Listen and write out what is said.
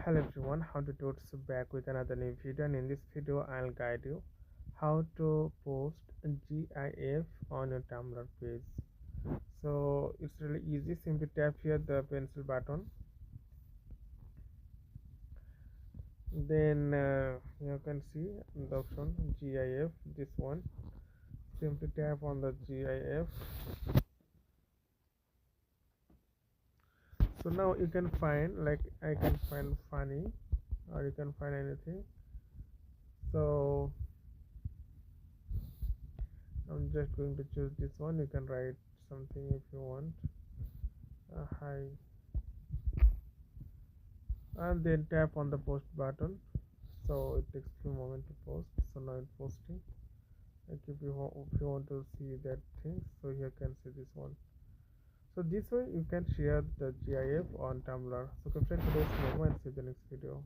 Hello everyone, how to do it back with another new video, and in this video I'll guide you how to post a GIF on your Tumblr page. So it's really easy. Simply tap here the pencil button, then you can see the option GIF, this one. Simply tap on the GIF. So now you can find, like, I can find funny, or you can find anything. So I'm just going to choose this one. You can write something if you want. Hi, and then tap on the post button. So it takes few moments to post. So now it's posting. Like if you want to see that thing, so you can see this one. So this way you can share the GIF on Tumblr. So subscribe to today's demo and see the next video.